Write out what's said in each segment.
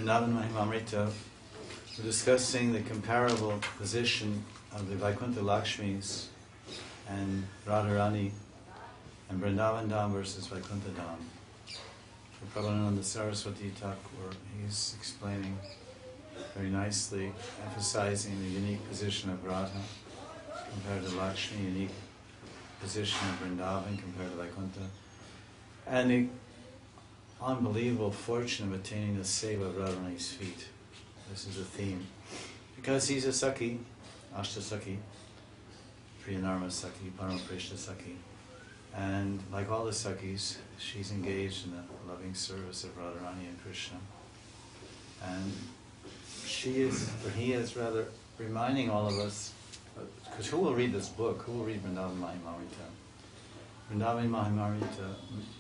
Vrndavana Mahimamrta, we're discussing the comparable position of the Vaikuntha Lakshmis and Radharani and Vrindavan Dham versus Vaikuntha Dham. So Prabhupada Saraswati Thakur, he's explaining very nicely, emphasizing the unique position of Radha compared to Lakshmi, unique position of Vrindavan compared to Vaikuntha, and the unbelievable fortune of attaining the seva of Radharani's feet. This is the theme. Because he's a Sakhi, Ashta Sakhi, Priyanarma Sakhi, Paramaprishta Sakhi, and like all the Sakhis, she's engaged in the loving service of Radharani and Krishna. And she is, or he is rather, reminding all of us, because who will read this book? Who will read Vrndavana Mahimamrta? Vrndavana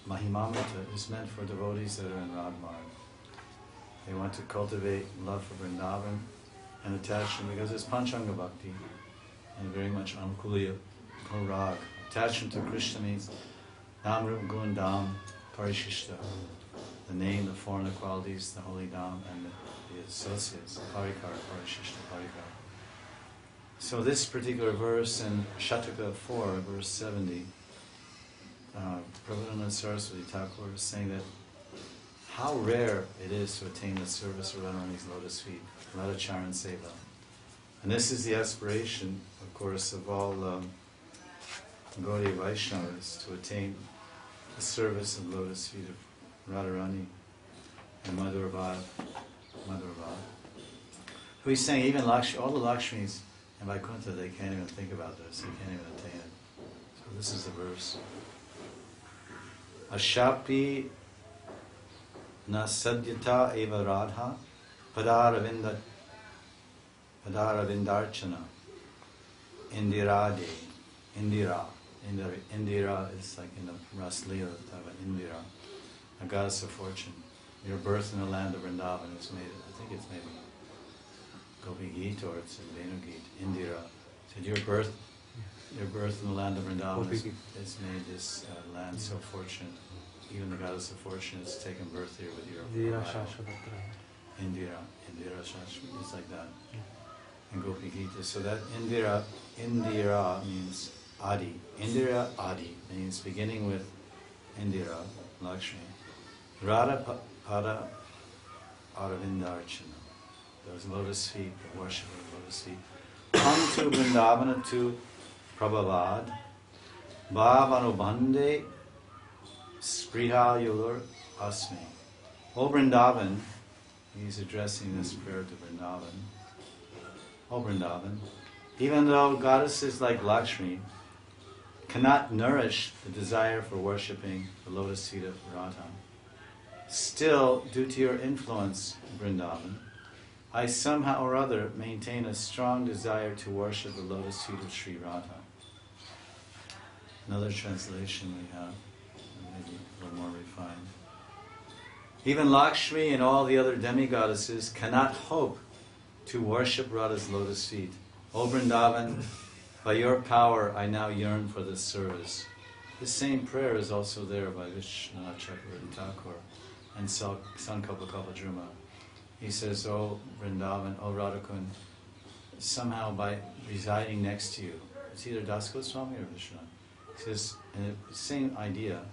Mahimamrta is meant for devotees that are in Radharani. They want to cultivate love for Vrindavan and attachment, because it's Panchanga Bhakti and very much Anukuliya Rag. Attachment to Krishna means Nam Rup Gun Dham Parishishta, the name, the form, the qualities, the holy Dham, and the associates, Parikar, Parishishta, Parikar. So this particular verse in Shataka 4, verse 70, Prabhupada Saraswati Thakur is saying that how rare it is to attain the service of Radharani's lotus feet, Radha Charan Seva. And this is the aspiration, of course, of all Gaudiya Vaishnavas, to attain the service of lotus feet of Radharani and Madhurabad. Who he's saying even Lakshmi, all the Lakshmis in Vaikuntha, they can't even think about this, they can't even attain it. So this is the verse. Ashapi na sadyata eva radha padaravindarchana indirade. Indira is like in the Ras Leela, Indira, a goddess of fortune. Your birth in the land of Vrindavan is made, I think it's maybe Gopi Geet or it's in Venu Geet, Indira. Said your birth in the land of Vrindavan has made this land so fortunate. Even the goddess of fortune has taken birth here with your Indira Shashvat, it's like that. And Gopi Gita. So that Indira means Adi. Indira Adi means beginning with Indira, Lakshmi. Radha Pada Aravindarchana. Those lotus feet, the worship of lotus feet. Come to Vrindavana to Prabhavad. Bhavanubhande Spriha Yulur Asmi. O Vrindavan, he's addressing this prayer to Vrindavan. O Vrindavan, even though goddesses like Lakshmi cannot nourish the desire for worshipping the lotus feet of Radha, still, due to your influence, Vrindavan, I somehow or other maintain a strong desire to worship the lotus feet of Sri Radha. Another translation we have, maybe a little more refined. Even Lakshmi and all the other demigoddesses cannot hope to worship Radha's lotus feet. O Vrindavan, by your power I now yearn for this service. This same prayer is also there by Vishwanath Chakravarti Thakur and Sankalpa Kalpadruma. He says, O Vrindavan, O Radhakund, somehow by residing next to you, it's either Das Goswami or Vishwanath. He says, and the same idea.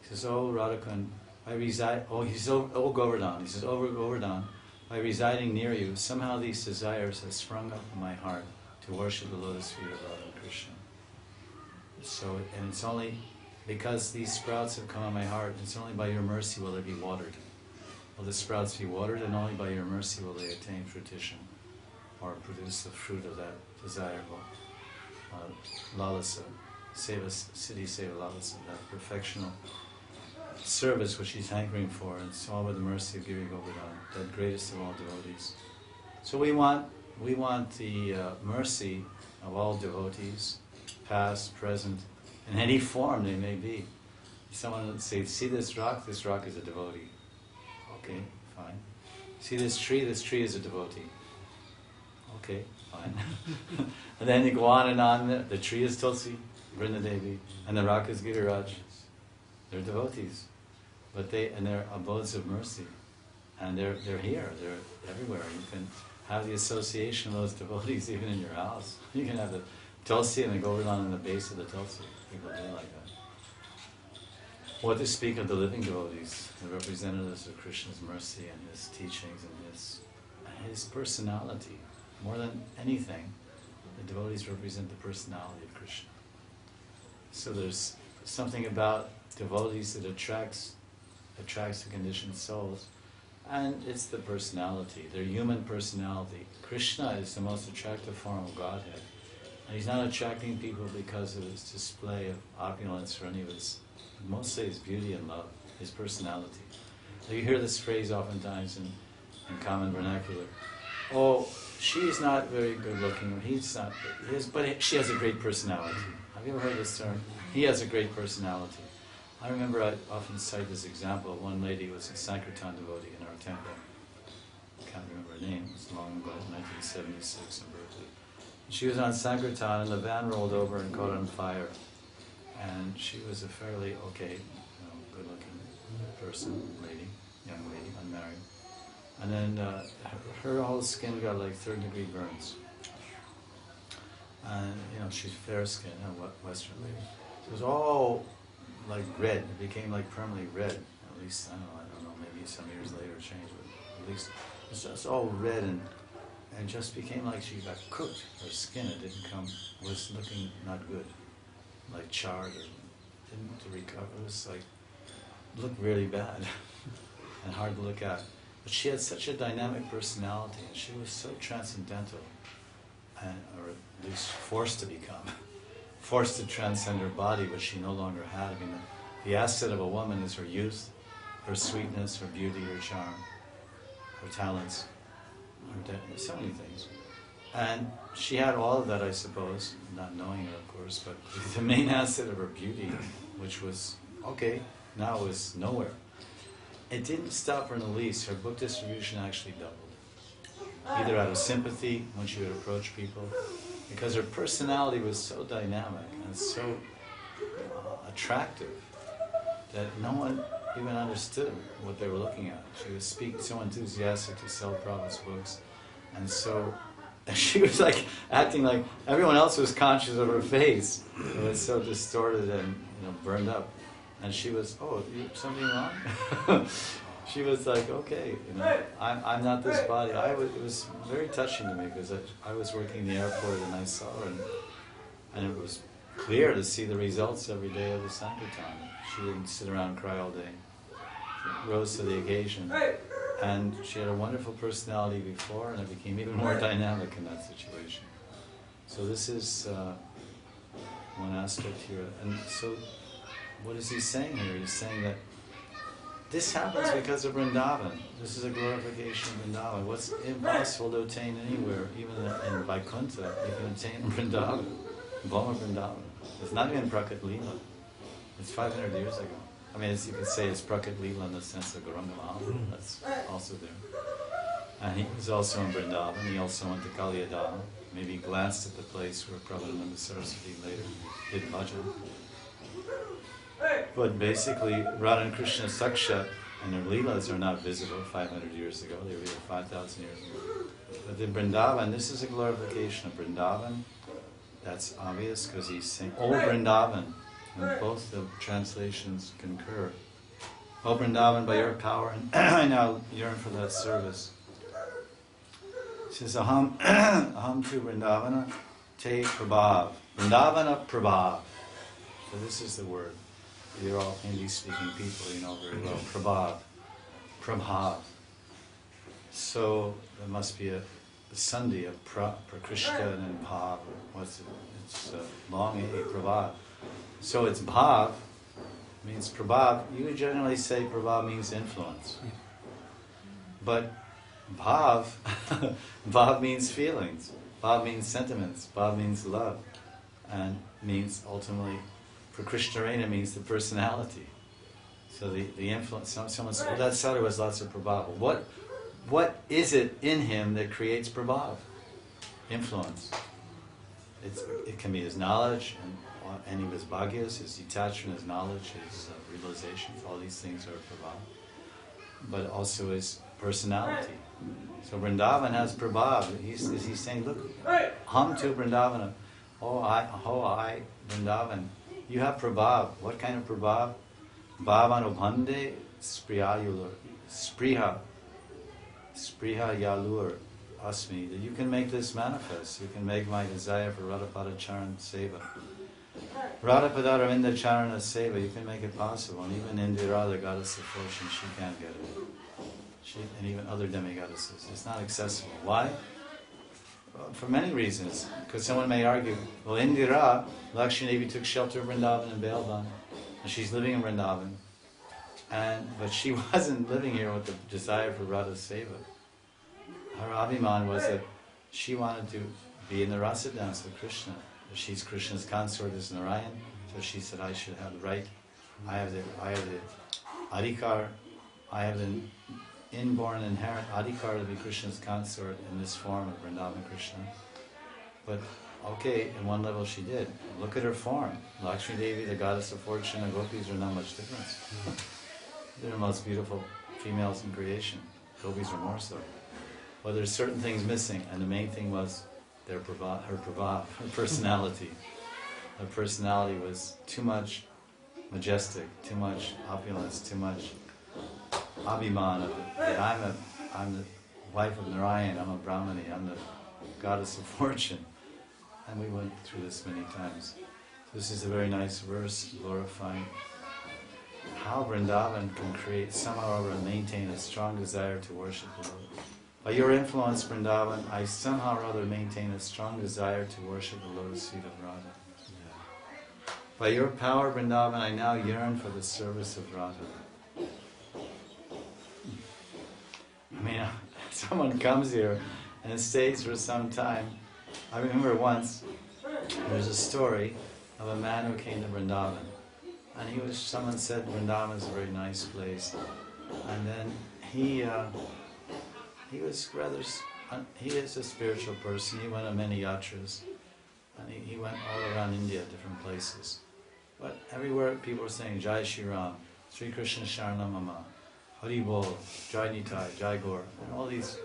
He says, O Radhakund, O Govardhan. He says, O Govardhan, by residing near you, somehow these desires have sprung up in my heart to worship the lotus feet of Radha and Krishna. So, and it's only because these sprouts have come in my heart, it's only by your mercy will they be watered. Will the sprouts be watered, and only by your mercy will they attain fruition, or produce the fruit of that desirable lalasa, siddhi seva lalasa, that perfectional service which he's hankering for, and it's all by the mercy of Giri Govardhan, that greatest of all devotees. So we want the mercy of all devotees, past, present, in any form they may be. Someone would say, see this rock is a devotee. Okay, fine. See this tree is a devotee. Okay, fine. And then you go on and on, the tree is Tulsi, Vrindadevi, and the rock is Giriraj. They're devotees. But they're abodes of mercy. And they're here, they're everywhere. You can have the association of those devotees even in your house. You can have the tulsi and the govardhan in the base of the tulsi. People do like that. What to speak of the living devotees, the representatives of Krishna's mercy and his teachings and his personality. More than anything, the devotees represent the personality of Krishna. So there's something about devotees that attracts the conditioned souls, and it's the personality, their human personality. Krishna is the most attractive form of Godhead, and he's not attracting people because of his display of opulence or any of his, mostly his beauty and love, his personality. Now you hear this phrase oftentimes in common vernacular. Oh, she's not very good looking, or he's not, but she has a great personality. Have you ever heard this term? He has a great personality. I remember I often cite this example. One lady was a Sankirtan devotee in our temple. I can't remember her name. It was long ago, 1976 in Berkeley. She was on Sankirtan and the van rolled over and caught on fire. And she was a fairly good-looking person, young lady, unmarried. And then her whole skin got like third-degree burns. And she's fair skinned, Western lady. It was all like red. It became like permanently red. At least I don't know. Maybe some years later it changed, but at least it's just all red and just became like she got cooked. Her skin was looking not good, like charred or didn't recover. It was like looked really bad and hard to look at. But she had such a dynamic personality, and she was so transcendental, or at least forced to become. Forced to transcend her body, which she no longer had. I mean, the asset of a woman is her youth, her sweetness, her beauty, her charm, her talents, so many things. And she had all of that, I suppose, not knowing her, of course, but the main asset of her beauty, which was, now it was nowhere. It didn't stop her in the least. Her book distribution actually doubled. Either out of sympathy when she would approach people, because her personality was so dynamic and so attractive that no one even understood what they were looking at. She was so enthusiastic to sell Prabhupada's books, and so she was like acting like everyone else was conscious of her face. It was so distorted and burned up, and she was, something wrong? She was like, I'm not this body. It was very touching to me because I was working in the airport and I saw her, and it was clear to see the results every day of the Sankirtan. She didn't sit around and cry all day. She rose to the occasion, and she had a wonderful personality before, and it became even more dynamic in that situation. So this is one aspect here. And so what is he saying here? He's saying that this happens because of Vrindavan. This is a glorification of Vrindavan. What's impossible to attain anywhere, even in Vaikuntha, you can attain in Vrindavan, Bhoma Vrindavan. It's not even Prakat Leela. It's 500 years ago. I mean, you could say it's Prakat Leela in the sense of Gauranga Mahamrta. That's also there. And he was also in Vrindavan. He also went to Kalyadama. Maybe glanced at the place where Prabhupada Saraswati later did bhajan. But basically, Radha and Krishna Sakshat and their Leelas are not visible 500 years ago. They were here 5,000 years ago. But in Vrindavan, this is a glorification of Vrindavan. That's obvious because he's saying, O Vrindavan. And both the translations concur. O Vrindavan, by your power, and I now yearn for that service. He says, Aham tu Vrindavana te prabhav. Vrindavana prabhav. So this is the word. You're all Hindi-speaking people, you know very well. Prabhav. Prabhav. So there must be a sandhi of prakrishta and then bhav. What's it? It's long a prabhav. So it's bhav, means prabhav. You would generally say prabhav means influence. But bhav, bhav means feelings. Bhav means sentiments. Bhav means love. And means ultimately, prakrishnarena means the personality. So the influence, someone says, well, that sadhu has lots of prabhav. What is it in him that creates prabhav? Influence. It can be his knowledge and any of his bhagyas, his detachment, his knowledge, his realizations. All these things are prabhav. but also his personality. So Vrindavan has Prabhav. He's saying, look, hum to Vrindavana. Oh, I, Vrindavan. You have Prabhav. What kind of Prabhav? Bhavanubhande spriyayulur. Spriha yalur asmi. That you can make this manifest. You can make my desire for Radhapada Charan Seva. Radhapada Ravinda Charana Seva, you can make it possible. And even Indira, the goddess of fortune, she can't get it. And even other demigoddesses. It's not accessible. Why? Well, for many reasons. Because someone may argue, well, Indira, Lakshmi Devi took shelter of Vrindavan and Belvan, and she's living in Vrindavan. But she wasn't living here with the desire for Radha Seva. Her abhiman was that she wanted to be in the rasa dance with Krishna. She's Krishna's consort is Narayan, so she said, I should have the right, I have the adhikar, I have the inborn inherent adhikar to be Krishna's consort in this form of Vrindavan Krishna. But okay, in one level she did. Look at her form. Lakshmi Devi, the goddess of fortune, and gopis are not much difference. They're the most beautiful females in creation. Gopis are more so. Well, there's certain things missing, and the main thing was her prabhav, her personality. Her personality was too much majestic, too much opulence, too much abhiman of it. That I'm the wife of Narayan, I'm a Brahmani, I'm the goddess of fortune. And we went through this many times. This is a very nice verse glorifying how Vrindavan can create, somehow or other maintain a strong desire to worship the Lord. By your influence, Vrindavan, I somehow or other maintain a strong desire to worship the lotus feet of Radha. Yeah. By your power, Vrindavan, I now yearn for the service of Radha. I mean, someone comes here and stays for some time. I remember once, there's a story of a man who came to Vrindavan. And someone said Vrindavan is a very nice place. And then he is a spiritual person. He went on many yatras, and he went all around India, different places. But everywhere people were saying Jai Shri Ram, Sri Krishna Sharanam Mama, Hari Bol, Jai Nitai, Jai Gaur, and all these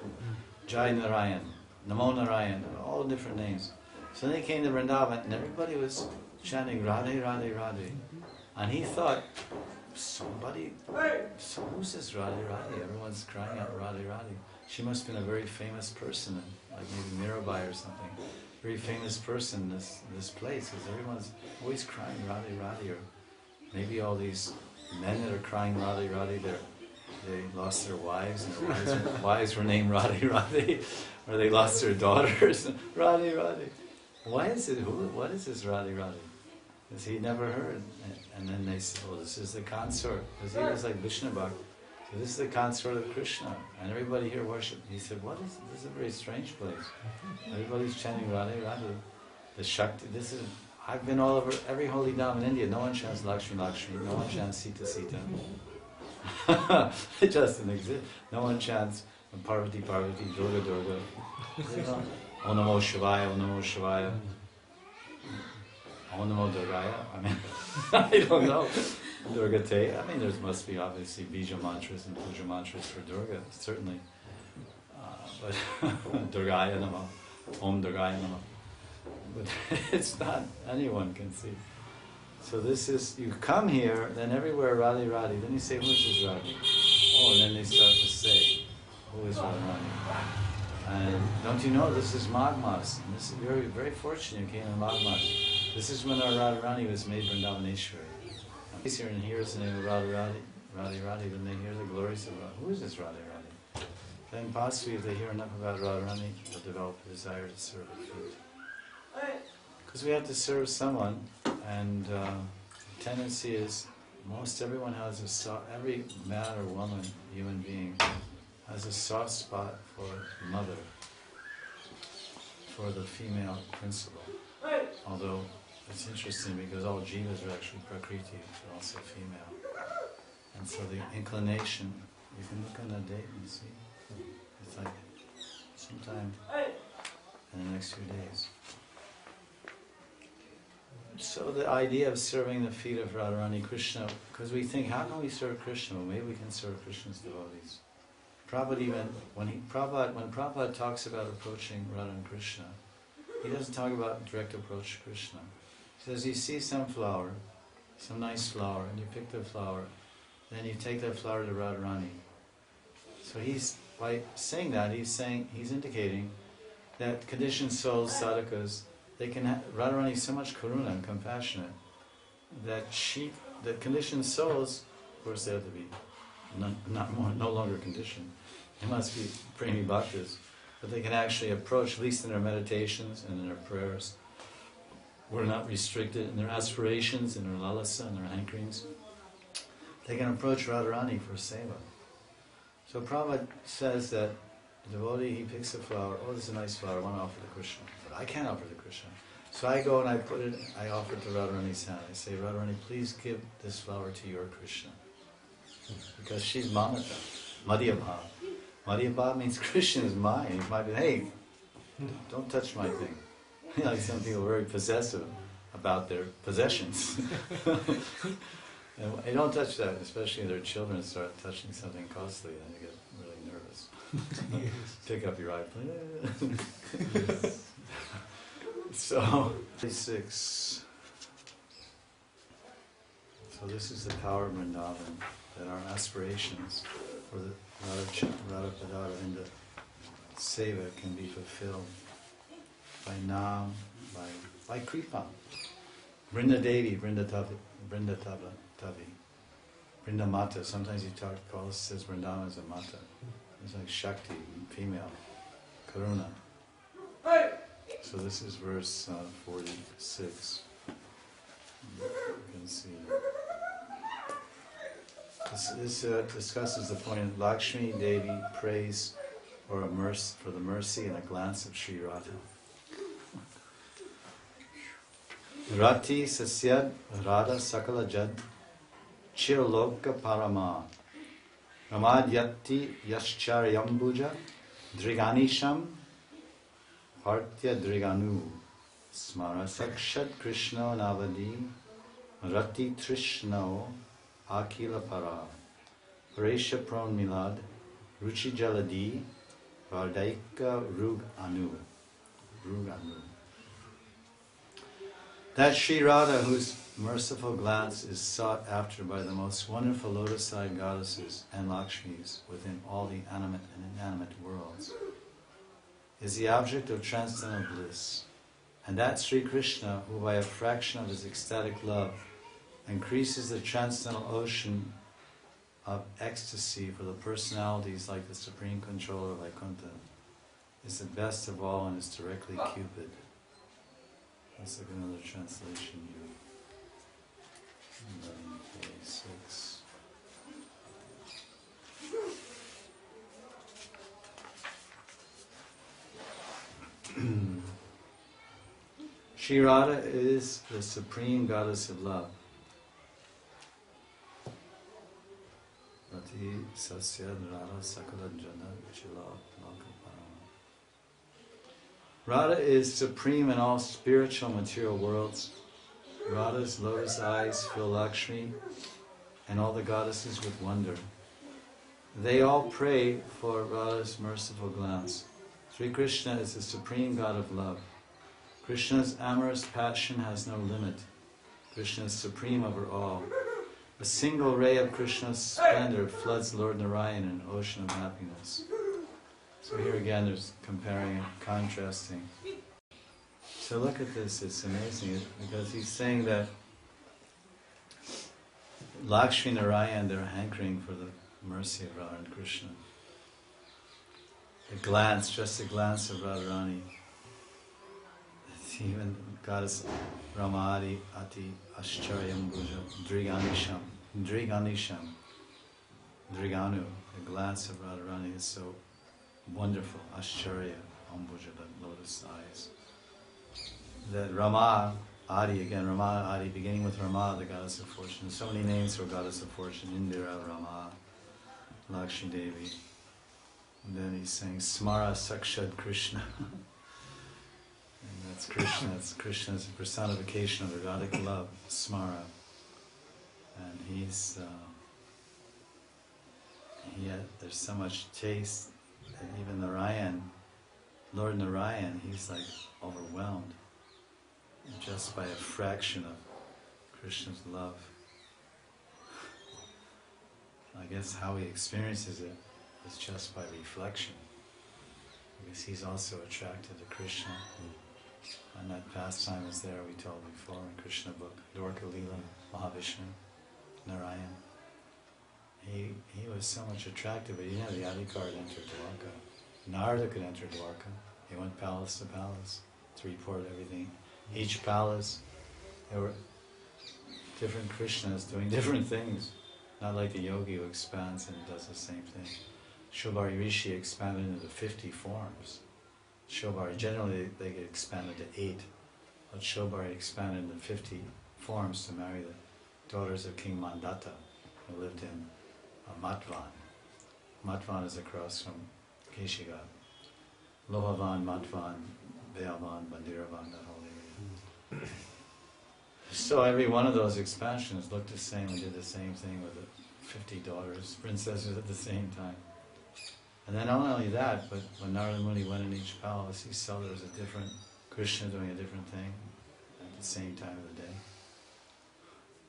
Jai Narayan, Namo Narayan, all different names. So then he came to Vrindavan, and everybody was chanting Radhe, Radhe, Radhe. And he thought, so who's this Radhe, Radhe? Everyone's crying out Radhe, Radhe. She must have been a very famous person, like maybe Mirabai or something. Very famous person in this place, because everyone's always crying Radhe, Radhe. Or maybe all these men that are crying Radhe, Radhe, they lost their wives, and their wives were named Radhe, Radhe. Or they lost their daughters, Radhe, Radhe. Why is it, what is this Radhe, Radhe? Because he never heard. And then they said, well, this is the consort. Because he was like Vishnu Bhakt. So this is the consort of Krishna, and everybody here worship. He said, what is this? Is a very strange place. Everybody's chanting Radhe, Radhe. The Shakti, I've been all over every holy dham in India. No one chants Lakshmi, Lakshmi. No one chants Sita, Sita. It doesn't exist. No one chants Parvati, Parvati, Durga, Durga. Om Namo Shivaya, Om Namo Shivaya. Om Namo Durgaya. I mean, I don't know. Durga Te. I mean, there must be obviously bija mantras and puja mantras for Durga, certainly. But Durgaya Nama, Om Durgaya Nama. But it's not, anyone can see. So this is, you come here, then everywhere Radhe, Radhe. Then you say, who is this Radhe? Oh, and then they start to say, who is Radharani? And don't you know, this is Magh Mas. And this is, you're very fortunate you came in Magh Mas. This is when our Radharani was made Vrindavaneshwari. Here and hears the name of Radharani, Radhe, Radhe, then they hear the glories of Radha. Who is this Radhe, Radhe? Then possibly if they hear enough about Radharani, they'll develop a desire to serve at feet. Because we have to serve someone, and the tendency is, most everyone has every man or woman, human being, has a soft spot for mother, for the female principle. Although it's interesting because all jivas are actually prakriti, they're also female. And so the inclination, you can look on that date and see, it's like sometime in the next few days. So the idea of serving the feet of Radharani Krishna, because we think, how can we serve Krishna? Well, maybe we can serve Krishna's devotees. Prabhupada even, when Prabhupada talks about approaching Radha and Krishna, he doesn't talk about direct approach to Krishna. He says, you see some flower, some nice flower, and you pick the flower, then you take that flower to Radharani. So by saying that, he's indicating that conditioned souls, sadhakas, Radharani is so much karuna and compassionate that conditioned souls, of course they have to be no longer conditioned. They must be premi bhaktas, but they can actually approach, at least in their meditations and in their prayers. We're not restricted in their aspirations, in their lalasa, and their hankerings. They can approach Radharani for seva. So Prabhupada says that the devotee, he picks a flower, oh, this is a nice flower, I want to offer to Krishna. But I can't offer to Krishna. So I go and I offer it to Radharani's hand. I say, Radharani, please give this flower to your Krishna. Because she's Mamata, Madhyabha. Madhyabha means Krishna is mine. He might be, hey, don't touch my thing. Like some people are very possessive about their possessions. And they don't touch that, especially if their children start touching something costly, then you get really nervous. Pick up your iPhone. So, 36. So this is the power of Vrindavan, that our aspirations for the Radha Padara Seva can be fulfilled by Nam, by Kripa. Vrinda Devi, Vrndavana Vrinda Mata. Sometimes he says Vrindavan as a Mata. It's like Shakti, female, Karuna. So this is verse 46. You can see. This discusses the point that Laksmi Devi prays for the mercy and a glance of Sri Radha. Rati sasyad Radha sakala jad chirloka parama ramadyati yascharyambuja driganisham partya driganu smara sakshat krishna navadi rati trishno akila para paresha pron milad ruchi jaladi vardaika rug anu. That Sri Radha, whose merciful glance is sought after by the most wonderful lotus-eyed goddesses and Lakshmis within all the animate and inanimate worlds, is the object of transcendental bliss. And that Sri Krishna, who by a fraction of his ecstatic love increases the transcendental ocean of ecstasy for the personalities like the Supreme Controller of Vaikuntha, is the best of all and is directly Cupid. Let's look at another translation here. 1146. Shri Radha is the supreme goddess of love. Rati Sasya Radha Sakala Jana Vichila Lokaparama. Radha is supreme in all spiritual material worlds. Radha's lotus eyes fill Lakshmi and all the goddesses with wonder. They all pray for Radha's merciful glance. Sri Krishna is the supreme God of love. Krishna's amorous passion has no limit. Krishna is supreme over all. A single ray of Krishna's splendor floods Lord Narayan in an ocean of happiness. So here again there's comparing and contrasting. So look at this, it's amazing, because he's saying that Lakshmi and Narayan, they're hankering for the mercy of Radha and Krishna. A glance, just a glance of Radharani. Even Goddess Ramadi Ati Ascharyam Bhuja Driganisham, Driganu, a glance of Radharani is so wonderful. Ascharya Ambuja, the lotus eyes. That Rama Adi, again Rama Adi, beginning with Rama, the goddess of fortune. There's so many names for goddess of fortune: Indira, Rama, Lakshmi Devi. And then he's saying Smara Sakshad Krishna. And That's Krishna. It's Krishna is a personification of erotic love, smara. And there's so much taste that even Narayan, Lord Narayan, he's like overwhelmed just by a fraction of Krishna's love. I guess how he experiences it is just by reflection, because he's also attracted to Krishna. And that pastime is there, we told before, in Krishna book, Dwarka Leela, Mahavishnu, Narayan. He was so much attracted, but he didn't have the adhikar to enter Dwarka. Narada could enter Dwarka. He went palace to palace to report everything. Each palace, there were different Krishnas doing different things. Not like the yogi who expands and does the same thing. Shobhari Rishi expanded into 50 forms. Shobhari, generally they get expanded to 8, but Shobhari expanded into 50 forms to marry the daughters of King Mandata, who lived in Matvan. Matvan is across from Keshigat. Lohavan, Matvan, Beavan, Bandiravan, that whole area. So every one of those expansions looked the same and did the same thing with the 50 daughters, princesses at the same time. And then not only that, but when Narada Muni went in each palace, he saw there was a different Krishna doing a different thing at the same time of the day.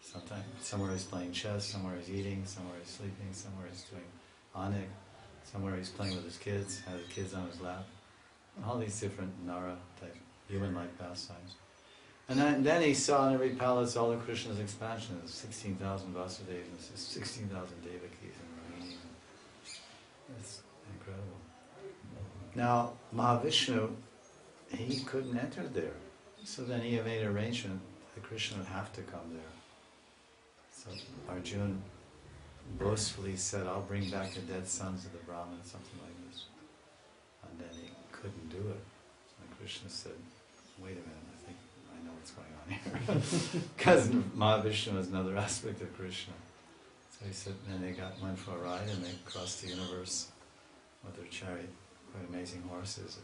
Sometimes, somewhere he's playing chess, somewhere he's eating, somewhere he's sleeping, somewhere he's doing anik, somewhere he's playing with his kids, has the kids on his lap. All these different Nara type human-like pastimes. And then he saw in every palace all the Krishna's expansions, 16,000 Vasudevas, 16,000 Devakis and Rohini. It's incredible. Now, Mahavishnu, he couldn't enter there. So then he made an arrangement that Krishna would have to come there. So Arjuna boastfully said, I'll bring back the dead sons of the Brahmins, something like this. And then he couldn't do it. And Krishna said, wait a minute, I know what's going on here. Because Mahavishnu was another aspect of Krishna. So he said, and they went for a ride and they crossed the universe with their chariot. Quite amazing horses.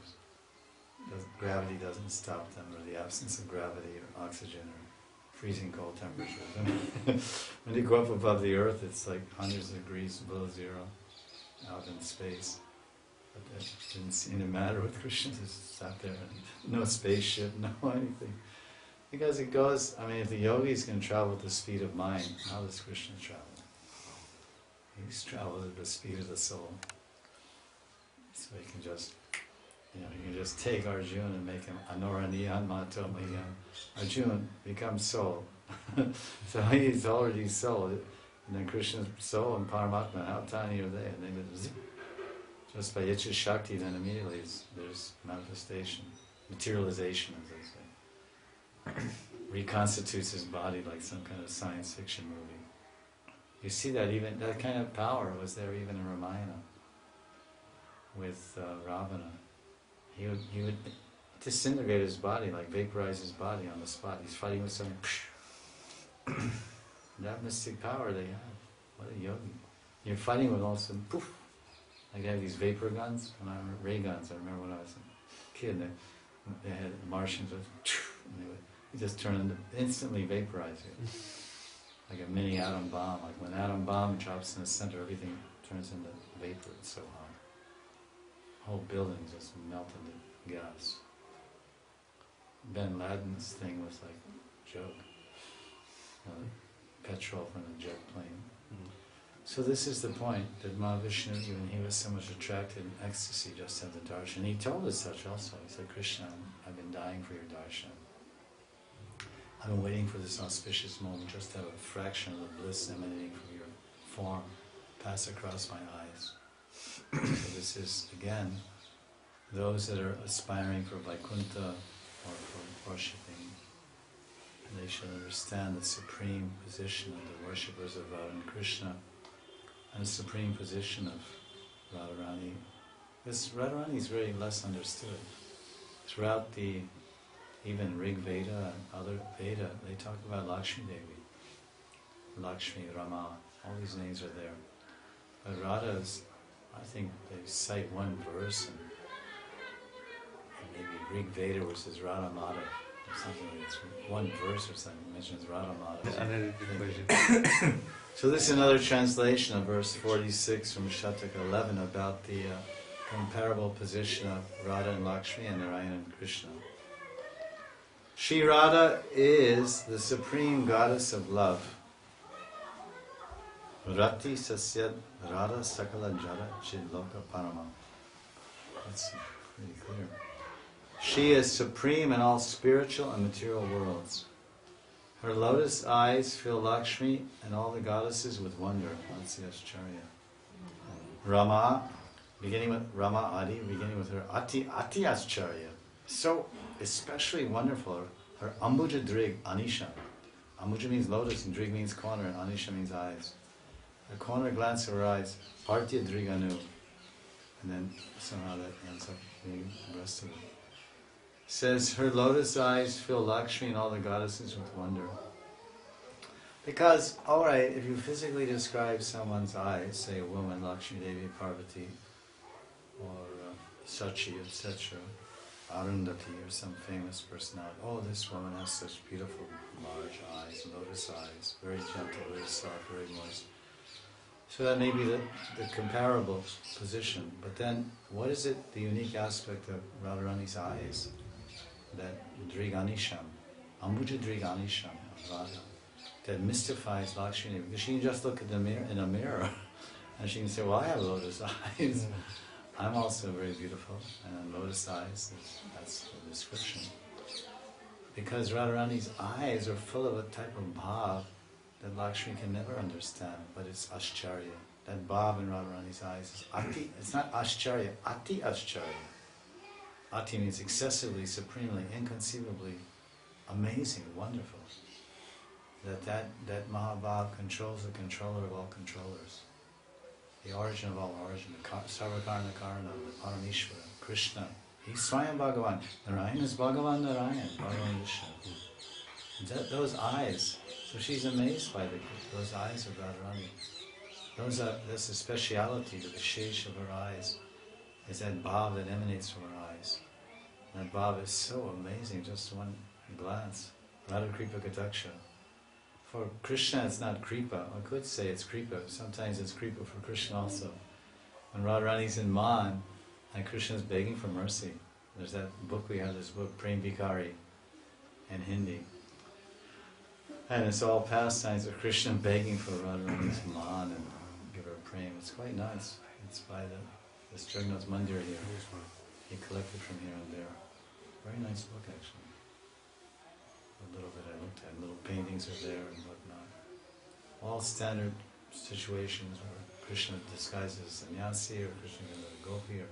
Gravity doesn't stop them, or the absence of gravity, or oxygen, or freezing cold temperatures. When you go up above the earth, it's like hundreds of degrees below zero, out in space. But that didn't seem to matter with Krishna. Just sat there, and no spaceship, no anything. Because it goes, if the yogis can travel at the speed of mind, how does Krishna travel? He's traveled at the speed of the soul. So he can just, you can just take Arjuna and make him Anoraniyan Mato Mayam. Arjuna becomes soul. So he's already soul. And then Krishna's soul and Paramatma, how tiny are they? And they go zip. Just by Icha Shakti, then immediately there's manifestation, materialization, as they say. Reconstitutes his body like some kind of science fiction movie. You see that even, that kind of power was there even in Ramayana with Ravana. He would disintegrate his body, like vaporize his body on the spot. He's fighting with someone. That mystic power they have. What a yogi. You're fighting with all of a sudden, poof. Like they have these vapor guns, ray guns. I remember when I was a kid, they had Martians with, and they would just turn into, instantly vaporize you. Like a mini atom bomb. Like when an atom bomb drops in the center, everything turns into vapor. It's so hot. The whole building just melted into gas. Ben Laden's thing was like a joke. Petrol from a jet plane. Mm-hmm. So this is the point, that Mahavishnu, even he was so much attracted in ecstasy just at the darshan. He told us such also. He said, Krishna, I've been dying for your darshan. I've been waiting for this auspicious moment just to have a fraction of the bliss emanating from your form pass across my eyes. So this is, again, those that are aspiring for Vaikuntha or for worshipping, they should understand the supreme position of the worshippers of Radha Krishna and the supreme position of Radharani. This Radharani is very less understood. Throughout the even Rig Veda and other Veda, they talk about Laksmi Devi, Lakshmi, Rama, all these names are there. But Radha's, I think they cite one verse in maybe Rig Veda where it says Radha Mata or something. It's one verse or something mentions Radha Mata. So this is another translation of verse 46 from Shataka 11 about the comparable position of Radha and Lakshmi and Narayana and Krishna. Shri Radha is the supreme goddess of love. Rati Sasyad Radha Sakala Jara Chidloka Parama. That's pretty clear. She is supreme in all spiritual and material worlds. Her lotus eyes fill Lakshmi and all the goddesses with wonder. That's the Ascharya. Rama, beginning with Rama Adi, beginning with her Ati Ascharya. So especially wonderful. Her Ambuja Drig Anisha. Ambuja means lotus and Drig means corner and Anisha means eyes. The corner glance of her eyes, Partya Driganu. And then somehow that ends up being the rest of it. Says her lotus eyes fill Lakshmi and all the goddesses with wonder. Because, alright, if you physically describe someone's eyes, say a woman, Lakshmi Devi, Parvati, or Sachi, etc., Arundhati, or some famous personality, oh, this woman has such beautiful large eyes, lotus eyes, very gentle, very soft, very moist. So that may be the comparable position. But then, what is it, the unique aspect of Radharani's eyes? That Driganisham, Ambuja Driganisham of Radha, that mystifies Lakshmi, because she can just look at the mirror, in a mirror and she can say, well, I have lotus eyes. I'm also very beautiful, and lotus eyes, that's the description. Because Radharani's eyes are full of a type of bhav that Lakshmi can never understand, but it's Ascharya. That bhav in Radharani's eyes is Ati, it's not Ascharya, Ati Ascharya. Ati means excessively, supremely, inconceivably amazing, wonderful. That Mahabhav controls the controller of all controllers. The origin of all origin, the Sarvakarna Karana, the Parameshvara, Krishna. He's Swayam Bhagavan. Narayana is Bhagavan Narayan, Bhagavan Vishnu. Those eyes, so she's amazed by those eyes of Radharani. That's the speciality, the vishesh of her eyes, is that bhav that emanates from her eyes. And that bhav is so amazing, just one glance. Radha Kripa Kataksha. For Krishna it's not Kripa. I could say it's Kripa. Sometimes it's Kripa for Krishna also. When Radharani's in Man and Krishna's begging for mercy. There's that book, we have this book, Prem Bhikari, in Hindi. And it's all pastimes of Krishna begging for Radharani's Man and give her prem. It's quite nice. It's by the Strignath Mandir here. He collected from here and there. Very nice book actually. A little bit I looked at, little paintings are there and whatnot. All standard situations where Krishna disguises as sannyasi or Krishna as a gopi, or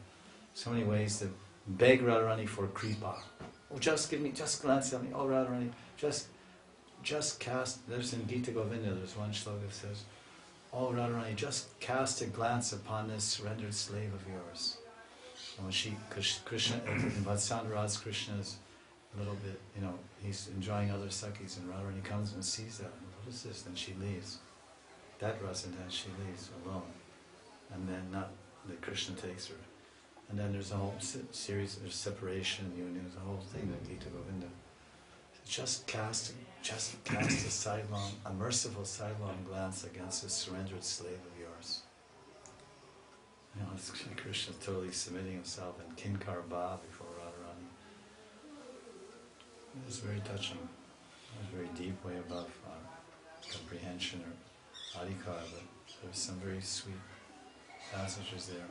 so many ways to beg Radharani for kripa. Oh, just glance at me. Oh, Radharani, just cast. There's in Gita Govinda, there's one shloka that says, oh, Radharani, just cast a glance upon this surrendered slave of yours. And when Krishna, in Vatsandaraj, Krishna is a little bit, he's enjoying other sakis, and Radharani comes and sees that. What is this? Then she leaves. That rasa, and then she leaves alone. And then that Krishna takes her. And then there's a whole series, there's separation, union, there's a whole thing that Gita Govinda. Just cast a merciful sidelong glance against this surrendered slave of yours. It's Krishna totally submitting himself in Kinkar Bhav before Radharani. It was very touching. It was very deep, way above comprehension or adhikar, but there's some very sweet passages there.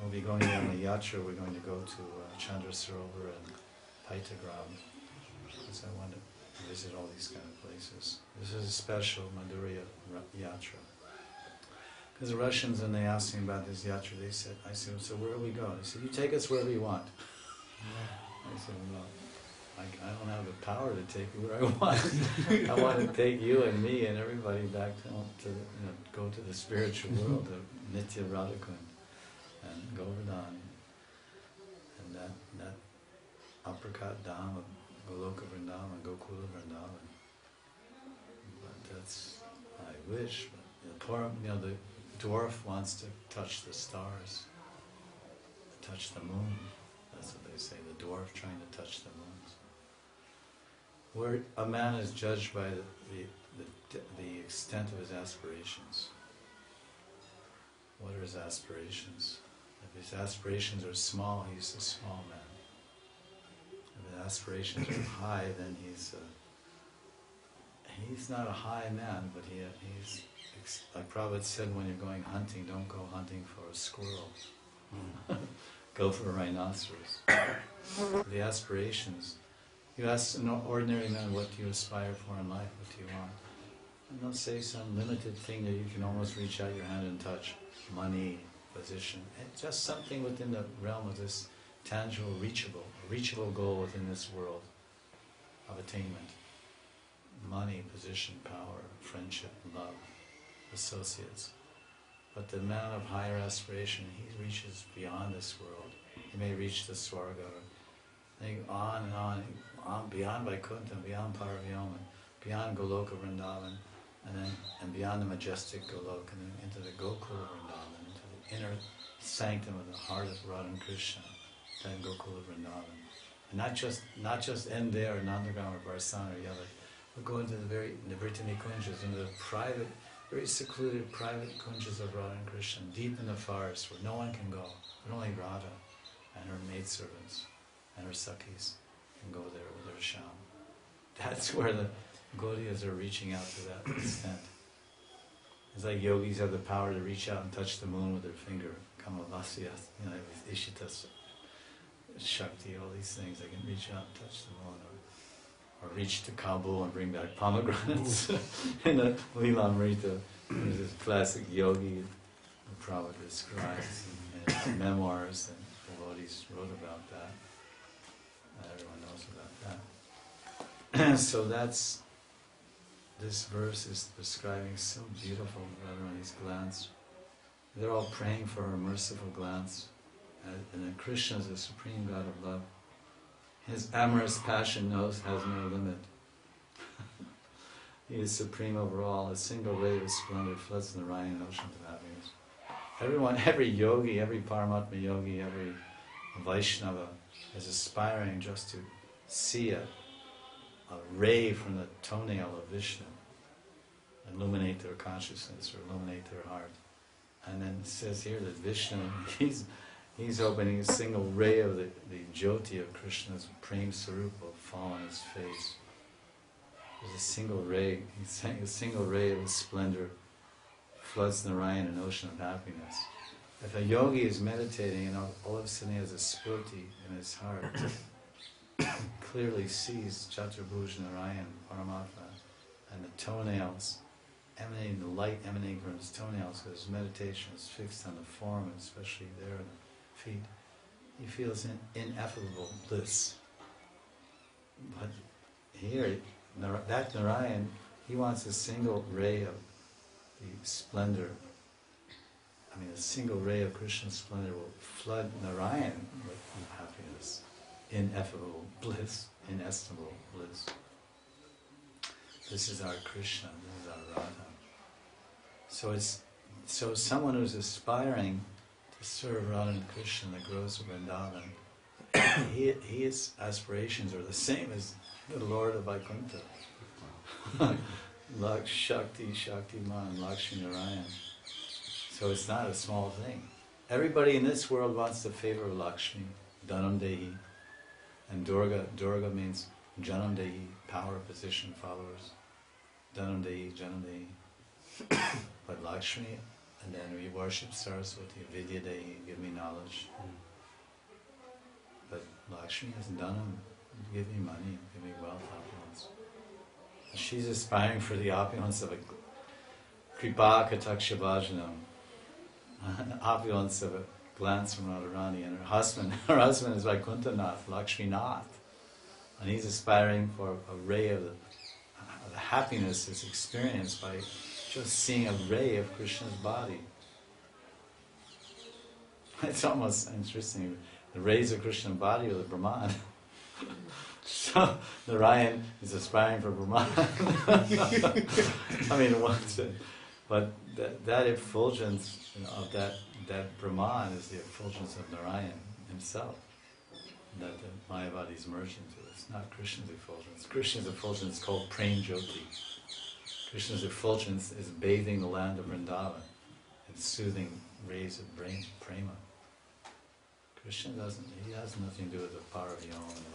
We'll be going on the yatra. We're going to go to Chandra Sarovar and Paitagram, because I want to visit all these kind of places. This is a special Madhurya yatra. Because the Russians, when they asked me about this yatra, I said, so where do we go? They said, you take us wherever you want. I said, well, I don't have the power to take you where I want. I want to take you and me and everybody back to go to the spiritual world of Nitya Radhakund and Govardhan, and that apricot dham of Goloka Vrndavana, Gokula Vrndavana. But that's, I wish, but the poor, the dwarf wants to touch the stars, touch the moon. That's what they say, the dwarf trying to touch the moons. Where a man is judged by the extent of his aspirations. What are his aspirations? If his aspirations are small, he's a small man. If his aspirations are high, then he's not a high man, but he's, like Prabhupada said, when you're going hunting, don't go hunting for a squirrel. Go for a rhinoceros. The aspirations. You ask an ordinary man, what do you aspire for in life? What do you want? And they'll say some limited thing that you can almost reach out your hand and touch. Money, position. And just something within the realm of this tangible, reachable goal within this world of attainment. Money, position, power, friendship, love, associates. But the man of higher aspiration, he reaches beyond this world. He may reach the Swarga, on and on, beyond Vaikuntha, beyond Paravyoma, beyond Goloka Vrindavan, and beyond the majestic Goloka, and then into the Gokula Vrindavan, into the inner sanctum of the heart of Radha and Krishna, then Gokula Vrindavan. And not just end there, Nandagram or Barsana or Yavak, but go into the Nivritini Kunjas, into the private, very secluded private kunjas of Radha and Krishna, deep in the forest where no one can go, but only Radha and her maidservants and her Sakhis can go there with their Sham. That's where the Gaudiyas are reaching out to that extent. It's like yogis have the power to reach out and touch the moon with their finger, Kamavasya, Ishitas, Shakti, all these things. They can reach out and touch the moon, or reach to Kabul and bring back pomegranates. In the Lilamrita, there's this classic yogi that Prabhupada describes in his memoirs, and devotees wrote about that. Everyone knows about that. So this verse is describing so beautiful Radharani's glance. They're all praying for her merciful glance. And then Krishna is the supreme God of love. His amorous passion has no limit. He is supreme over all. A single ray of splendor floods in the Rhine ocean of happiness. Everyone, every yogi, every Paramatma yogi, every Vaishnava is aspiring just to see a ray from the toenail of Vishnu illuminate their consciousness or illuminate their heart. And then it says here that Vishnu, he's opening a single ray of the Jyoti of Krishna's Prem Sarup will fall on his face. There's a single ray, he's saying a single ray of his splendor floods Narayan, an ocean of happiness. If a yogi is meditating and all of a sudden he has a spurti in his heart, clearly sees Chaturbhuj Narayan, Paramatma, and the toenails emanating, the light emanating from his toenails, so his meditation is fixed on the form, and especially there in the feet, he feels ineffable bliss. But here, that Narayan, he wants a single ray of the splendor. I mean, a single ray of Krishna's splendor will flood Narayan with happiness, ineffable bliss, inestimable bliss. This is our Krishna, this is our Radha. So someone who's aspiring to serve Radha and Krishna, the grows of Vrindavan, his aspirations are the same as the Lord of Vaikuntha. Shakti, Shaktiman, Lakshmi Narayan. So it's not a small thing. Everybody in this world wants the favor of Lakshmi, Dhanam Dehi. And Durga means Janam Dehi, power, position, followers. Dhanam Dehi, Janam Dehi. But Lakshmi, and then we worship Saraswati, Vidya Dehi, give me knowledge. But Lakshmi is Dhanam, give me money, give me wealth, opulence. She's aspiring for the opulence of a Kripa Kataksha Bhajanam, an opulence of a glance from Radharani, and her husband is Vaikuntha Nath, Lakshmi Nath, and he's aspiring for a ray of the happiness that's experienced by just seeing a ray of Krishna's body. It's almost interesting, the rays of Krishna's body are the Brahman. So Narayan is aspiring for Brahman. I mean, but that effulgence of that Brahman is the effulgence of Narayan himself. that the Mayavadis merge into. It's not Krishna's effulgence. Krishna's effulgence is called Prem Jyoti. Krishna's effulgence is bathing the land of Vrindavan in soothing rays of prema. Krishna he has nothing to do with the power of Yom and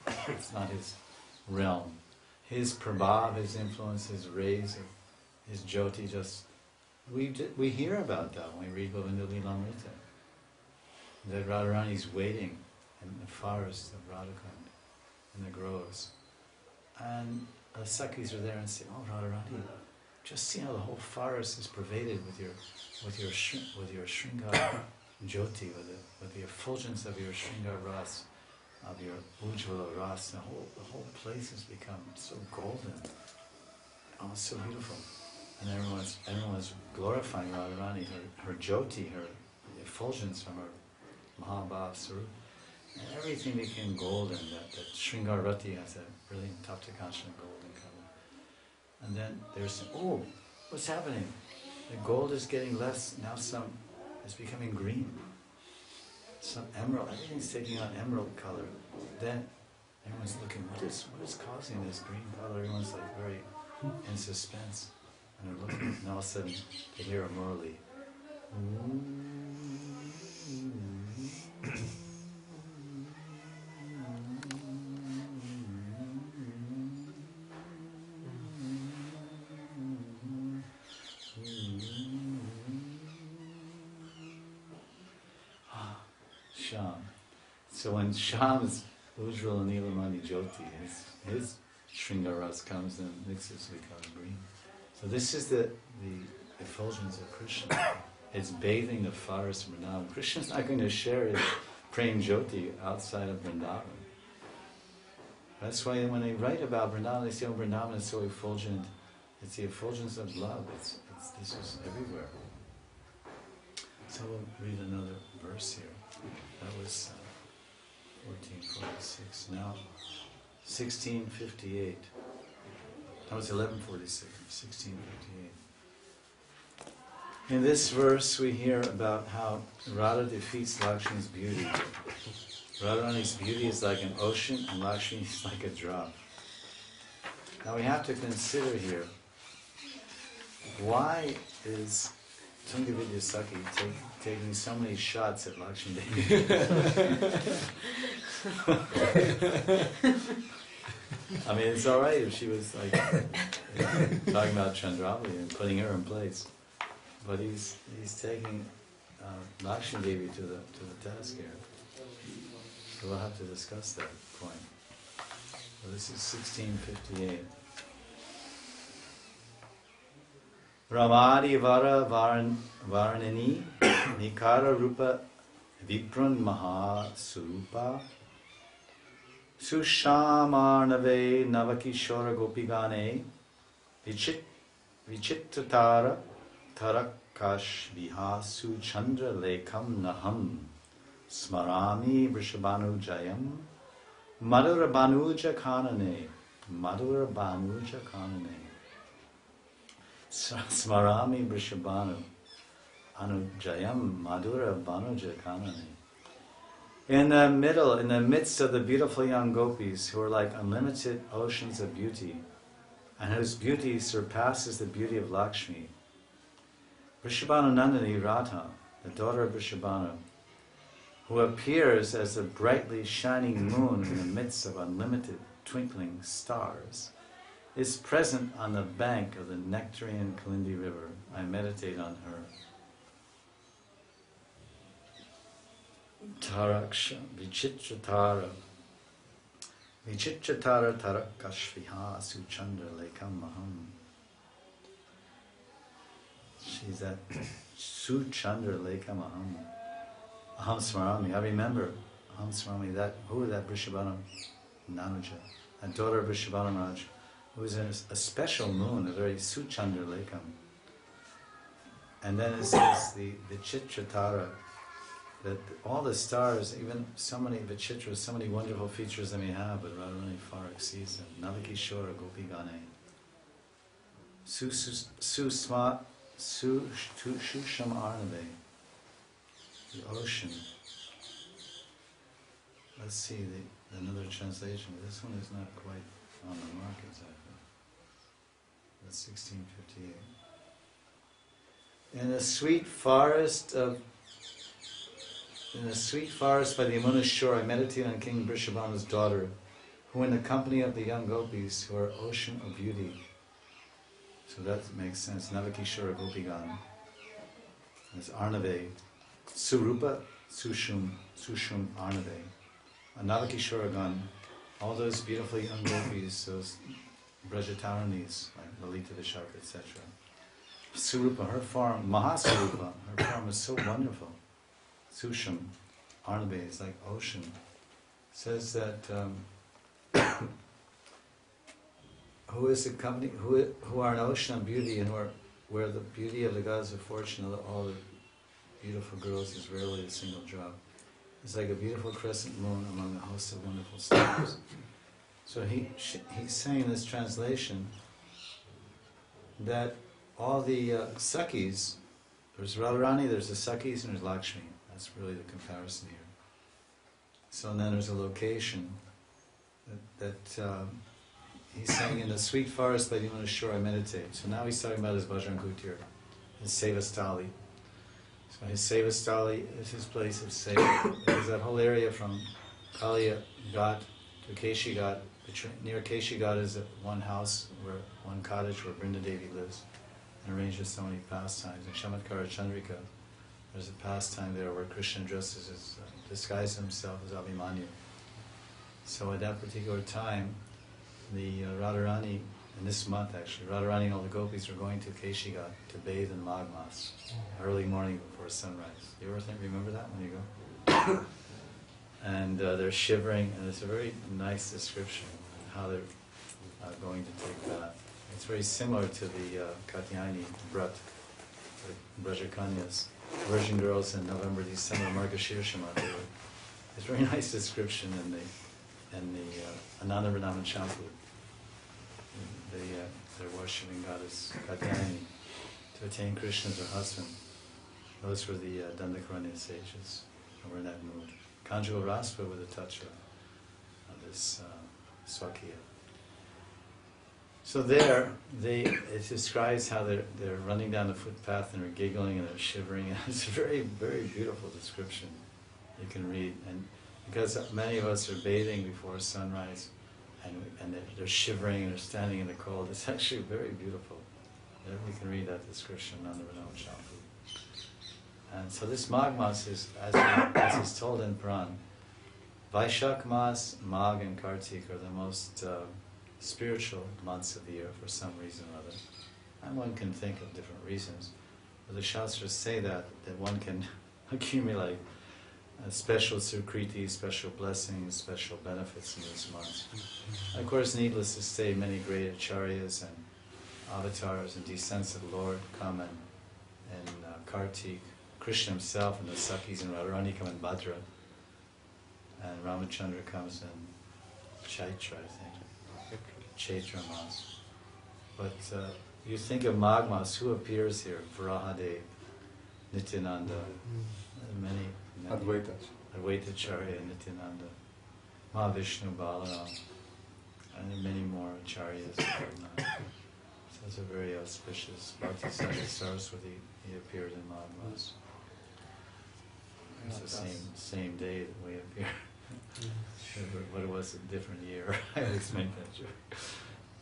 Vaikuntha. It's not his realm. His prabhav, his influence, his rays, his jyoti, we hear about that when we read Vrndavana Mahimamrta. That Radharani is waiting in the forest of Radhakund, in the groves. And the Sakhis are there and say, "Oh, Radharani, just see how the whole forest is pervaded with your Shringar Jyoti, with the effulgence of your Shringar Ras, of your Ujjvala Ras. The whole place has become so golden. Oh, it's so beautiful." And everyone's glorifying Radharani, her Jyoti, her effulgence from her Mahabhav Sarup. And everything became golden. That Shringar Rati has a brilliant Taptakanchana golden color. And then there's, "Oh, what's happening? The gold is getting less, now it's becoming green. Some emerald, everything's taking on emerald color." Then everyone's looking, what is causing this green color? Everyone's like very in suspense. And they're looking, and all of a sudden they hear a murli. Sham. So when Sham's Ujjvala Nilamani Jyoti, his Shringaras comes and mixes to become green. So this is the effulgence of Krishna. It's bathing the forest of Vrindavan. Krishna's not going to share his Prem Jyoti outside of Vrindavan. That's why when they write about Vrindavan, they say, "Oh, Vrindavan is so effulgent." It's the effulgence of love. This is everywhere. So we'll read another verse here. That was 1446. Now 1658. That was 1146. 1658. In this verse we hear about how Radha defeats Lakshmi's beauty. Radharani's beauty is like an ocean and Lakshmi is like a drop. Now we have to consider here, why is Tungavidya Sakhi taking so many shots at Lakshmi Devi? I mean, it's all right if she was like talking about Chandravali and putting her in place, but he's taking Lakshmi Devi to the task here. So we'll have to discuss that point. So this is 1658. Ramadi Vara Varanini Nikara Rupa Viprun Maha Surupa Sushamarnave Navakishora Gopigane Vichittatara Tarakash Vihasu Chandra Lekam Naham Smarami Vrishabhanu Jayam Madhura Banuja Kanane Smarami Vrishabhanu Anujayam Madhura Banuja Kanane. In the midst of the beautiful young gopis who are like unlimited oceans of beauty, and whose beauty surpasses the beauty of Lakshmi, Vrishabhanu Nandini Radha, the daughter of Vrishabhanu, who appears as a brightly shining moon in the midst of unlimited twinkling stars, is present on the bank of the nectarian Kalindi river. I meditate on her. Taraksha, Vichitratara Tarakashviha Suchandra Lekam Maham. She's at Suchandra Lekam Maham. Aham Smarami. I remember Aham Smarami. Who is that? Vrishabhanu Nanuja, a daughter of Vrishabhanu Maharaj, who is a special moon, a very Suchandra Lekam. And then it says the Chitratara, that all the stars, even so many Vichitras, so many wonderful features they may have, but Radharani far exceeds them. Navakishora Gopigane. Susham Arnave, the ocean. let's see another translation. This one is not quite on the mark exactly. That's 1658. In a sweet forest by the Yamuna's shore, I meditate on King Vrishabhana's daughter, who in the company of the young gopis, who are ocean of beauty. So that makes sense. Navakishora Gopigan. There's Arnave, Surupa, Sushum Arnave. Navakishoragan, all those beautiful young gopis, those Brajataranis, like Lalita Visharka, etc. Surupa, her form, Mahasurupa, her form is so wonderful. Sushum, Arnave is like ocean. Says that who is the company, who are an ocean of beauty and where the beauty of the gods of fortune, all the beautiful girls is rarely a single drop. It's like a beautiful crescent moon among a host of wonderful stars. So he's saying in this translation that all the Sakhis, there's Radharani, there's the Sakhis, and there's Laksmi. That's really the comparison here. So then there's a location that he's saying, in the sweet forest by the Yamuna's shore I meditate. So now he's talking about his Bajrang Kutir, his Sevastali. So his Sevastali is his place of seva. There's that whole area from Kaliya Ghat to Keshi Ghat. Near Keshi Ghat is one house, one cottage where Vrindadevi lives, and arranges so many pastimes. In Chamatkara Chandrika, there's a pastime there where Krishna disguises himself as Abhimanyu. So at that particular time, the Radharani, in this month actually, Radharani and all the gopis are going to Keshi Ghat to bathe in Magh Mas, early morning before sunrise. You ever remember that when you go? And they're shivering, and it's a very nice description of how they're going to take bath. It's very similar to the Katyayani Brat, the Brajakanyas, virgin girls in November, December, Margashirsha month. It's a very nice description in the Ananda Vrndavana Champu. They're worshipping goddess Katyayani to attain Krishna as her husband. Those were the Dandakaranya sages, and we're in that mood. Conjugal raspa with a touch of this Swakiya. So there, it describes how they're running down the footpath and they're giggling and they're shivering. It's a very, very beautiful description you can read. And because many of us are bathing before sunrise, and they're shivering and they're standing in the cold, it's actually very beautiful. You can read that description on the Vrndavana Champu. And so this Magh Mas is, as is told in Puran, Vaishak Mas, Magh and Kartik are the most spiritual months of the year for some reason or other. And one can think of different reasons. But the Shastras say that one can accumulate special sukriti, special blessings, special benefits in these months. Of course, needless to say, many great acharyas and avatars and descents of the Lord come in Kartik. Krishna himself and the Sakhis and Radharani come in Bhadra. And Ramachandra comes in Chaitra, I think. Chaitra Mas. But you think of Magh Mas, who appears here? Varahadev, Nityananda, many Advaitacharya, Nityananda, Mahavishnu, Balaram, and many more acharyas. So it's a very auspicious. Bhakti Saraswati, he appeared in Magh Mas. It's the same day that we appear. But it was a different year. I explained that to you.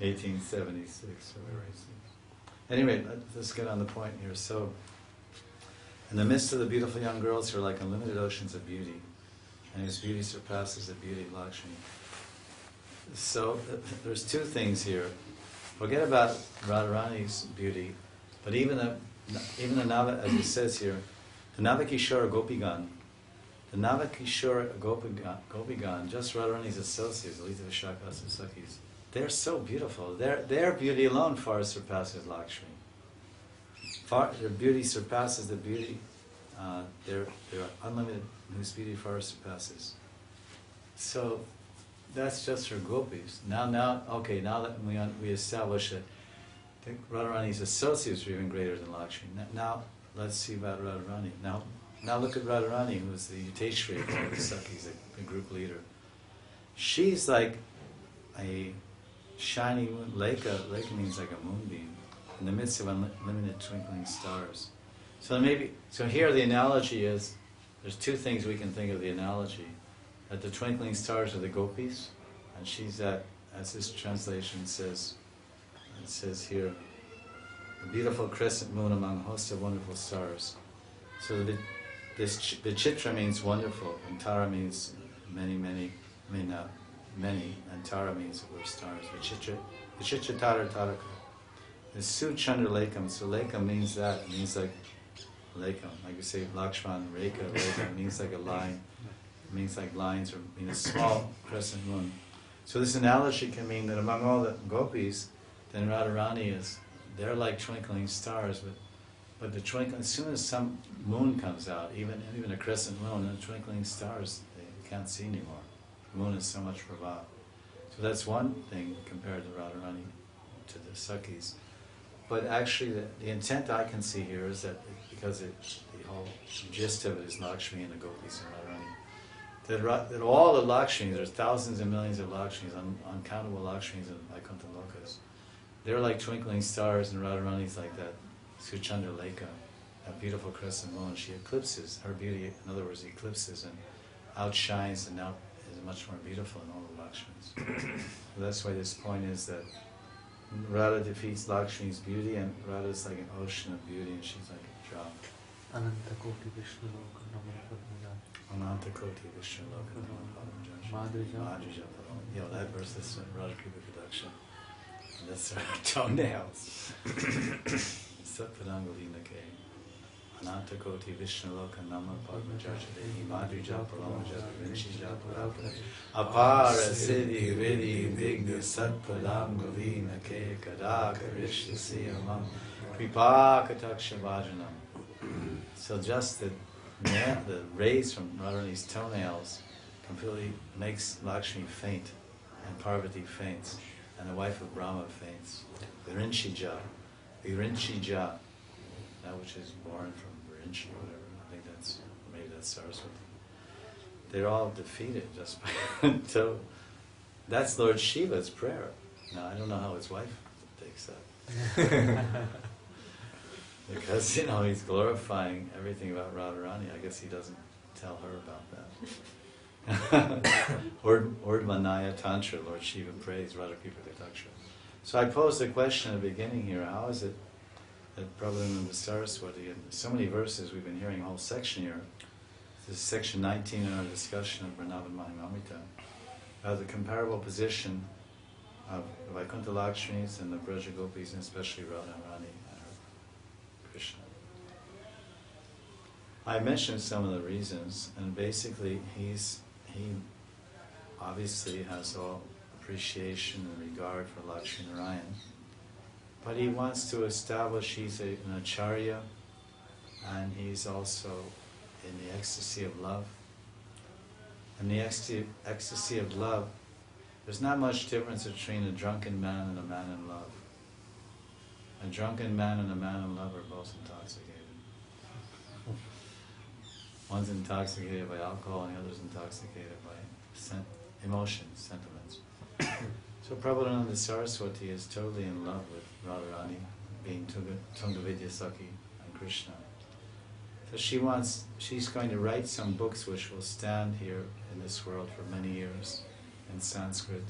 1876 or whatever. Anyway, let's get on the point here. So, in the midst of the beautiful young girls who are like unlimited oceans of beauty, and whose beauty surpasses the beauty of Lakshmi. So, there's two things here. Forget about Radharani's beauty, but even the Nava, as it says here, the Navakishora Gopigan, just Radharani's associates, Lalita Vishakhas and Sakhis, they're so beautiful. Their beauty alone far surpasses Lakshmi. Their beauty surpasses the beauty, their unlimited, whose beauty far surpasses. So that's just for gopis. Now that we establish that Radharani's associates are even greater than Lakshmi. Now let's see about Radharani. Now Now look at Radharani, who's the Yuteshwari of all the Sakhis, the group leader. She's like a shiny moon. Leka means like a moonbeam in the midst of unlimited twinkling stars. So here the analogy is, there's two things we can think of the analogy. That the twinkling stars are the gopis, and she's that, as this translation says, it says here, a beautiful crescent moon among a host of wonderful stars. So the chitra means wonderful, and tara means many, and tara means the word stars. The chitra tara taraka. The su chandra lekam, so lekam means that, it means like lekam, like you say Lakshman, Reka, lekam, means like a line, it means like lines, or a small crescent moon. So this analogy can mean that among all the gopis, then Radharani is, they're like twinkling stars, but the twinkling, as soon as some moon comes out, even a crescent moon, and the twinkling stars, they can't see anymore. The moon is so much prabha. So that's one thing compared to Radharani, to the Sakhis. But actually, the intent I can see here is that, because the whole gist of it is Lakshmi and the gopis and Radharani, that all the Lakshmis, there's thousands and millions of Lakshmis, uncountable Lakshmis in Vaikuntha lokas, they're like twinkling stars, and Radharani's like that Suchandra Leka, that beautiful crescent moon. She eclipses, her beauty, in other words, eclipses and outshines and out is much more beautiful than all the Lakshmis. So that's why this point is that Radha defeats Lakshmi's beauty, and Radha is like an ocean of beauty, and she's like a drop. Ananta Koti Vishnu Loka Namo Padmaja. Ananta Koti Vishnu Loka Namo Padmaja. Yeah, that verse is Radha Kripa production. That's our toenails. Satpadangalina Ke. Ananta Koti Vishnu Loka Nama Padmajajadehi Madhija Palamaja Vinchija Parapra Apara Siddhi Vidhi Vigna Satpadangalina Ke Kadaka Rishya Siyamam Kripa Kataksha Vajanam. So just the rays from Radharani's toenails completely makes Lakshmi faint, and Parvati faints, and the wife of Brahma faints. Virinchija, that which is born from Virinchi, whatever. I think maybe that's Saraswati. They're all defeated just by so that's Lord Shiva's prayer. Now I don't know how his wife takes that. Because he's glorifying everything about Radharani. I guess he doesn't tell her about that. Urdhvanaya Tantra, Lord Shiva prays, Radha Kripa Kataksha. So I posed a question at the beginning here, how is it that Prabhupada Saraswati, and so many verses, we've been hearing a whole section here, this is section 19 in our discussion of Vrndavana Mahimamrta, the comparable position of the Vaikuntha Lakshmis and the Braja Gopis, and especially Radharani and Krishna. I mentioned some of the reasons, and basically he obviously has all appreciation and regard for Lakshmi Narayan, but he wants to establish he's an acharya, and he's also in the ecstasy of love. And the ecstasy of love, there's not much difference between a drunken man and a man in love. A drunken man and a man in love are both intoxicated. One's intoxicated by alcohol and the other's intoxicated by emotions, sentiments. So Prabhupada Saraswati is totally in love with Radharani, being Tungavidya Sakhi and Krishna. So she's going to write some books which will stand here in this world for many years in Sanskrit.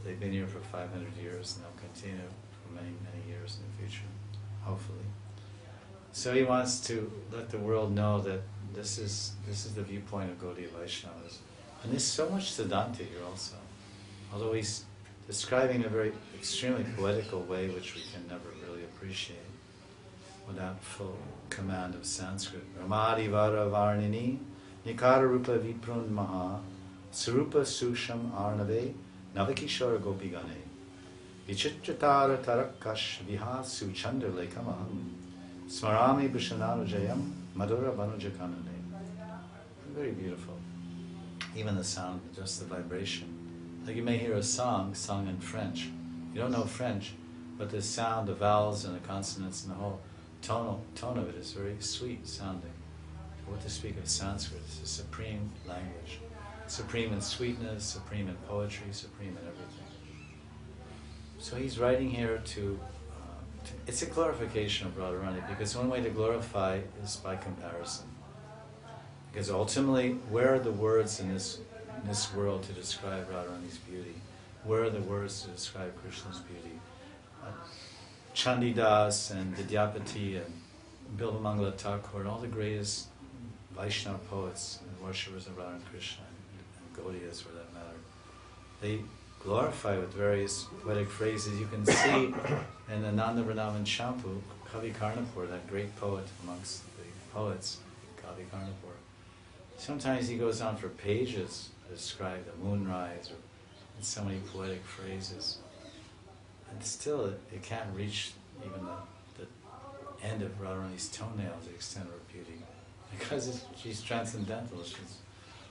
They've been here for 500 years and they'll continue for many, many years in the future, hopefully. So he wants to let the world know that this is the viewpoint of Gaudiya Vaishnavas. And there's so much Siddhanta here also. Although he's describing in a very extremely poetical way which we can never really appreciate without full command of Sanskrit. Ramadi Vara Varnini Nikara Rupa Viprun Maha Sarupa Susham Arnave Navakishara Gopigane Vichitratara Tarakash Viha Suchandra Lekamaham Smarami Bhushananu Jayam Madhura Banujakanane. Very beautiful. Even the sound, just the vibration. Like you may hear a song sung in French. You don't know French, but the sound, the vowels and the consonants and the whole tone of it is very sweet sounding. what to speak of Sanskrit? It's the supreme language. Supreme in sweetness, supreme in poetry, supreme in everything. So he's writing here to it's a glorification of Radharani, because one way to glorify is by comparison. Because ultimately, where are the words in this world to describe Radharani's beauty? Where are the words to describe Krishna's beauty? Chandidas and Vidyapati and Bilvamangala Thakur and all the greatest Vaishnava poets and worshippers of Radha and Krishna and Gaudiyas for that matter, they glorify with various poetic phrases. You can see in the Nanda Vrndavana Champu, Kavi Karnapur, that great poet amongst the poets, Kavi Karnapur. Sometimes he goes on for pages to describe the moonrise or in so many poetic phrases. And still, it can't reach even the end of Radharani's toenails, the extent of her beauty. Because she's transcendental, she's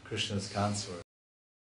Krishna's consort.